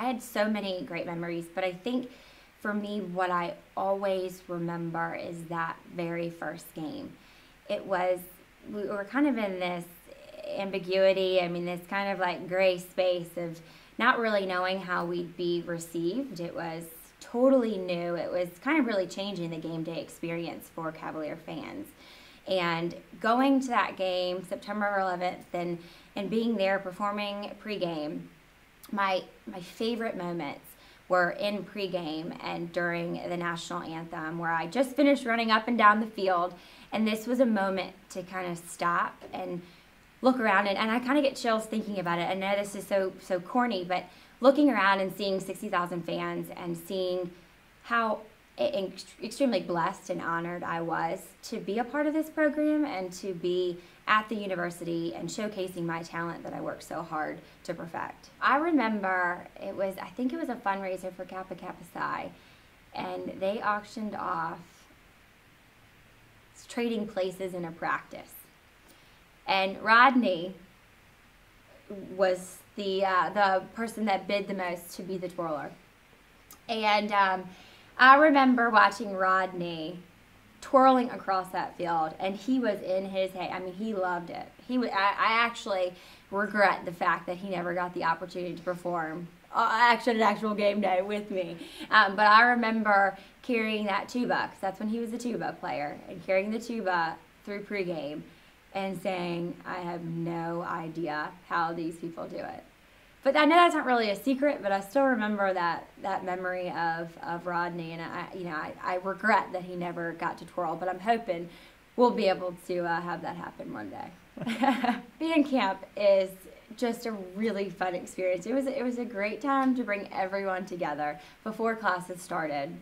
I had so many great memories, but I think for me, what I always remember is that very first game. We were kind of in this ambiguity, this kind of like gray space of not really knowing how we'd be received. It was totally new. It was kind of really changing the game day experience for Cavalier fans. And going to that game, September 11th, and being there performing pregame, my favorite moments were in pregame and during the national anthem, where I just finished running up and down the field, and this was a moment to kind of stop and look around, and I kind of get chills thinking about it. I know this is so corny, but looking around and seeing 60,000 fans and seeing how extremely blessed and honored I was to be a part of this program and to be at the university and showcasing my talent that I worked so hard to perfect. I remember I think it was a fundraiser for Kappa Kappa Psi, and they auctioned off trading places in a practice. And Rodney was the person that bid the most to be the twirler. And I remember watching Rodney twirling across that field, and he was in his head. He loved it. I actually regret the fact that he never got the opportunity to perform at an actual game day with me. But I remember carrying that tuba, because that's when he was a tuba player, and carrying the tuba through pregame and saying, I have no idea how these people do it. But I know that's not really a secret, but I still remember that memory of Rodney, and I regret that he never got to twirl, but I'm hoping we'll be able to have that happen one day. Band camp is just a really fun experience. It was a great time to bring everyone together before classes started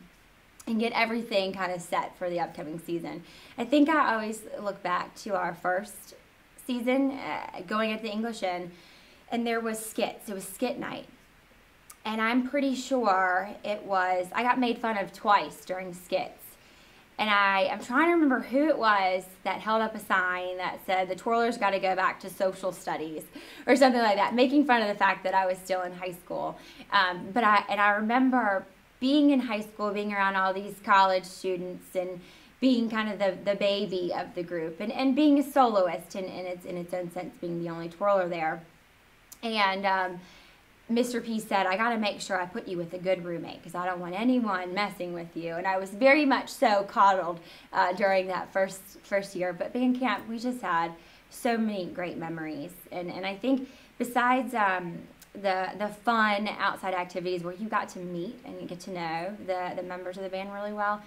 and get everything kind of set for the upcoming season. I think I always look back to our first season going at the English Inn, and there was skits. It was skit night. And I'm pretty sure I got made fun of twice during skits. And I'm trying to remember who it was that held up a sign that said the twirler's got to go back to social studies or something like that, making fun of the fact that I was still in high school. But I remember being in high school, being around all these college students and being kind of the baby of the group, and being a soloist in its own sense, being the only twirler there. And Mr. P said, I got to make sure I put you with a good roommate because I don't want anyone messing with you. And I was very much so coddled during that first year. But band camp, we just had so many great memories. And I think besides the fun outside activities where you got to meet and get to know the members of the band really well,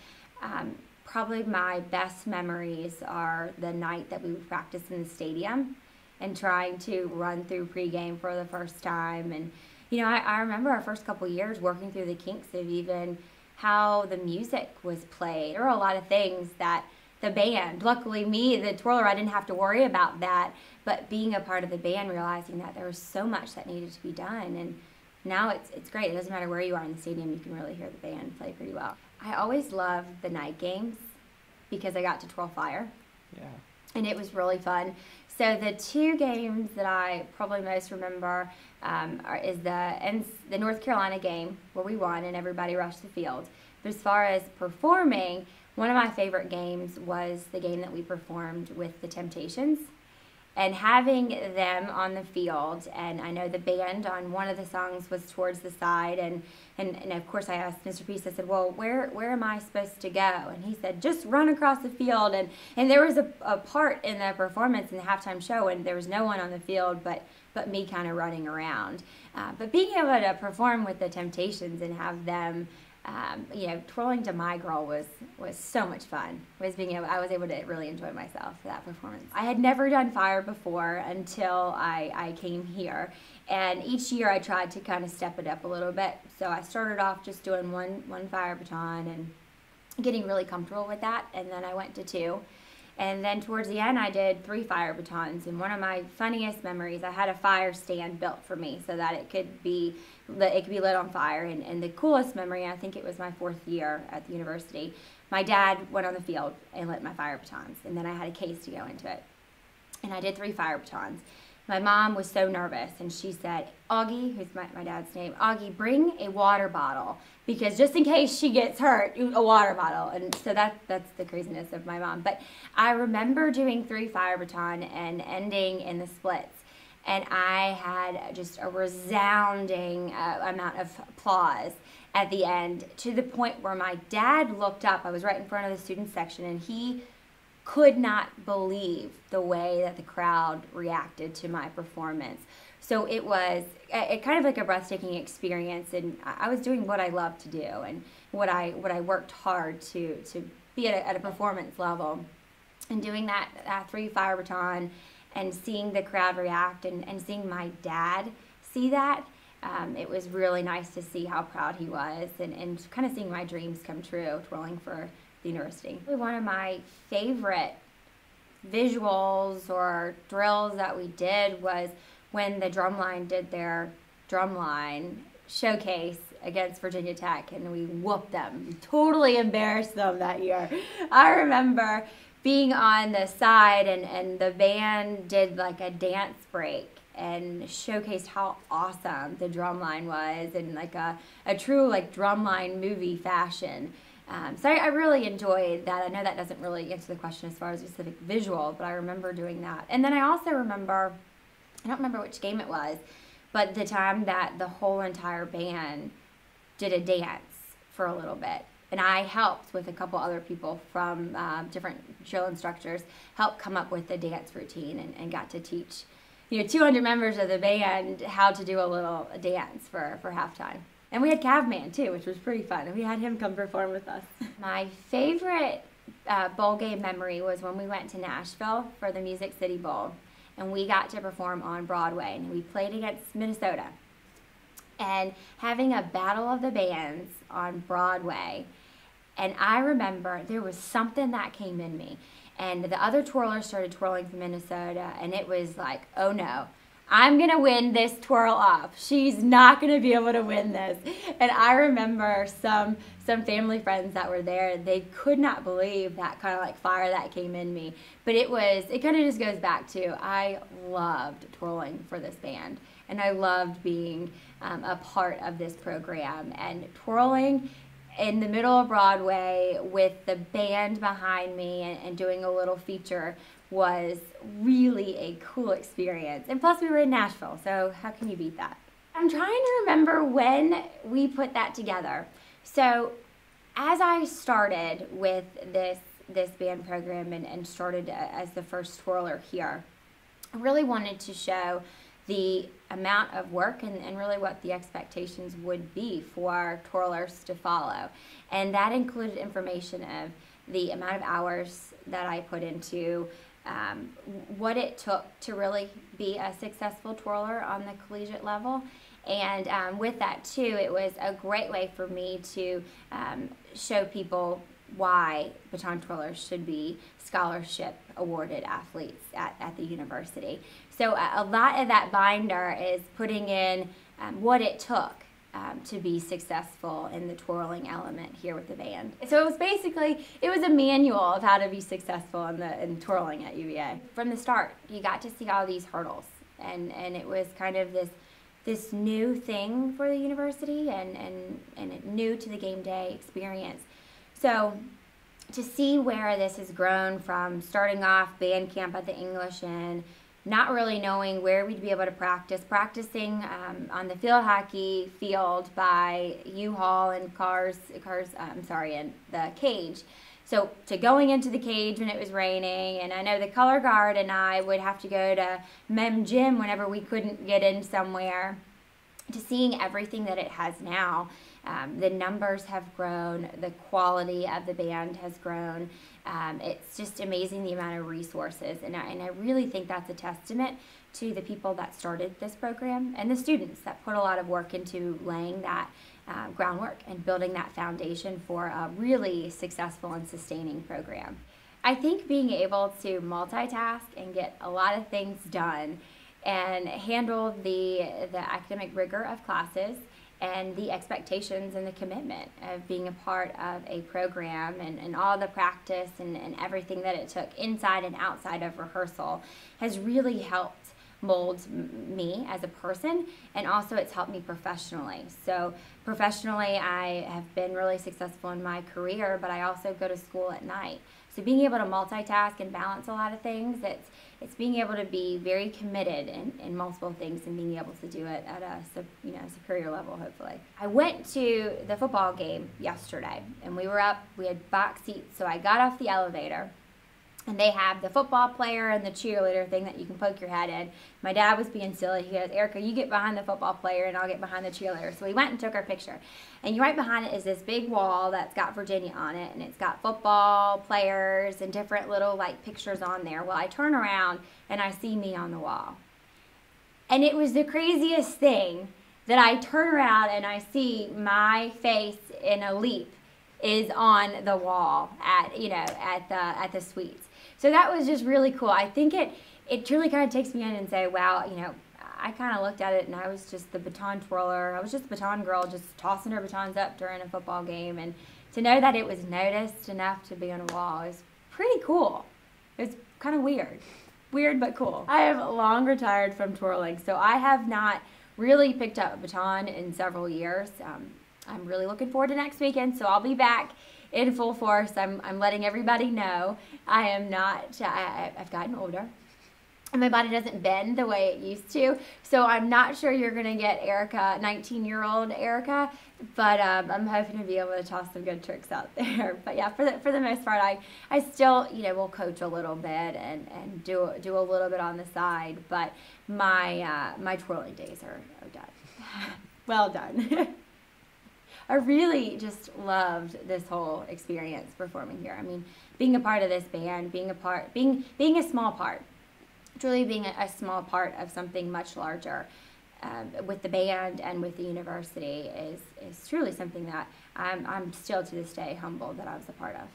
probably my best memories are the night that we would practice in the stadium and trying to run through pregame for the first time. And I remember our first couple years working through the kinks of even how the music was played. There were a lot of things that the band, luckily me, the twirler, I didn't have to worry about that, but being a part of the band, realizing that there was so much that needed to be done. And now it's great. It doesn't matter where you are in the stadium, you can really hear the band play pretty well. I always loved the night games because I got to twirl fire. Yeah. And it was really fun. So the two games that I probably most remember is the North Carolina game where we won and everybody rushed the field. But as far as performing, one of my favorite games was the game that we performed with the Temptations. And having them on the field, and I know the band on one of the songs was towards the side, and of course I asked Mr. Peace, I said, well, where am I supposed to go? And he said, just run across the field. And there was a part in the performance in the halftime show and there was no one on the field but me kind of running around. But being able to perform with the Temptations and have them twirling to My Girl was so much fun. I was able to really enjoy myself for that performance. I had never done fire before until I came here, and each year I tried to kind of step it up a little bit. So I started off just doing one fire baton and getting really comfortable with that, and then I went to 2. And then towards the end, I did 3 fire batons. And one of my funniest memories, I had a fire stand built for me so that it could be lit on fire. And the coolest memory, I think it was my 4th year at the university, my dad went on the field and lit my fire batons. And then I had a case to go into it. And I did 3 fire batons. my mom was so nervous, and she said, Augie, who's my dad's name, Augie, bring a water bottle, because just in case she gets hurt, a water bottle. And so that's the craziness of my mom. But I remember doing 3 fire baton and ending in the splits, and I had just a resounding amount of applause at the end, to the point where my dad looked up. I was right in front of the student section, and he could not believe the way that the crowd reacted to my performance. So it was kind of like a breathtaking experience, and I was doing what I love to do and what I worked hard to be at a performance level. And doing that 3 fire baton and seeing the crowd react and seeing my dad see that, it was really nice to see how proud he was, and kind of seeing my dreams come true, twirling for the university. One of my favorite visuals or drills that we did was when the drumline did their drumline showcase against Virginia Tech, and we whooped them. We totally embarrassed them that year. I remember being on the side, and the band did like a dance break and showcased how awesome the drumline was, in like a true like drumline movie fashion. So I really enjoyed that. I know that doesn't really answer the question as far as specific visual, but I remember doing that. And then I also remember, I don't remember which game it was, but the time that the whole entire band did a dance for a little bit. And I helped with a couple other people from different drill instructors, helped come up with the dance routine, and got to teach 200 members of the band how to do a little dance for halftime. And we had Cavalier too, which was pretty fun. And we had him come perform with us. My favorite bowl game memory was when we went to Nashville for the Music City Bowl. And we got to perform on Broadway. And we played against Minnesota. And having a battle of the bands on Broadway. And I remember there was something that came in me. And the other twirlers started twirling from Minnesota. And it was like, oh no. I'm going to win this twirl off. She's not going to be able to win this. And I remember some family friends that were there, they could not believe that kind of like fire that came in me. But it kind of just goes back to, I loved twirling for this band. And I loved being a part of this program. And twirling in the middle of Broadway with the band behind me and doing a little feature was really a cool experience. And plus we were in Nashville, so how can you beat that? I'm trying to remember when we put that together. So as I started with this band program and started as the first twirler here, I really wanted to show the amount of work and really what the expectations would be for twirlers to follow. And that included information of the amount of hours that I put into what it took to really be a successful twirler on the collegiate level. And with that too, it was a great way for me to show people why baton twirlers should be scholarship awarded athletes at the university. So a lot of that binder is putting in what it took to be successful in the twirling element here with the band. So it was basically, it was a manual of how to be successful in twirling at UVA. From the start, you got to see all these hurdles, and it was kind of this new thing for the university and new to the game day experience. So to see where this has grown from starting off band camp at the English and not really knowing where we'd be able to practicing on the field hockey field by U-Haul and and the cage. So to going into the cage when it was raining, and I know the color guard and I would have to go to Mem Gym whenever we couldn't get in somewhere, to seeing everything that it has now. The numbers have grown, the quality of the band has grown. It's just amazing the amount of resources, and I really think that's a testament to the people that started this program and the students that put a lot of work into laying that groundwork and building that foundation for a really successful and sustaining program. I think being able to multitask and get a lot of things done and handle the academic rigor of classes and the expectations and the commitment of being a part of a program and all the practice and everything that it took inside and outside of rehearsal has really helped mold me as a person, and also it's helped me professionally. So professionally, I have been really successful in my career, but I also go to school at night. So being able to multitask and balance a lot of things, it's being able to be very committed in multiple things and being able to do it at a superior level, hopefully. I went to the football game yesterday, and we had box seats, so I got off the elevator, and they have the football player and the cheerleader thing that you can poke your head in. My dad was being silly. He goes, Erica, you get behind the football player and I'll get behind the cheerleader. So we went and took our picture. And right behind it is this big wall that's got Virginia on it, and it's got football players and different little pictures on there. Well, I turn around and I see me on the wall. And it was the craziest thing that I turn around and I see my face in a leap is on the wall at the suites. So that was just really cool. I think it truly kind of takes me in and say, wow, I kind of looked at it and I was just the baton twirler. I was just the baton girl, just tossing her batons up during a football game. And to know that it was noticed enough to be on a wall is pretty cool. It's kind of weird. Weird but cool. I have long retired from twirling, so I have not really picked up a baton in several years. I'm really looking forward to next weekend, so I'll be back in full force. I'm letting everybody know I am not, I've gotten older, and my body doesn't bend the way it used to, so I'm not sure you're going to get Erica, 19-year-old Erica, but I'm hoping to be able to toss some good tricks out there. But yeah, for the most part, I still, will coach a little bit and do a little bit on the side, but my twirling days are done. Well done. I really just loved this whole experience performing here. I mean, being a part of this band, being a small part, truly being a small part of something much larger with the band and with the university is truly something that I'm still to this day humbled that I was a part of.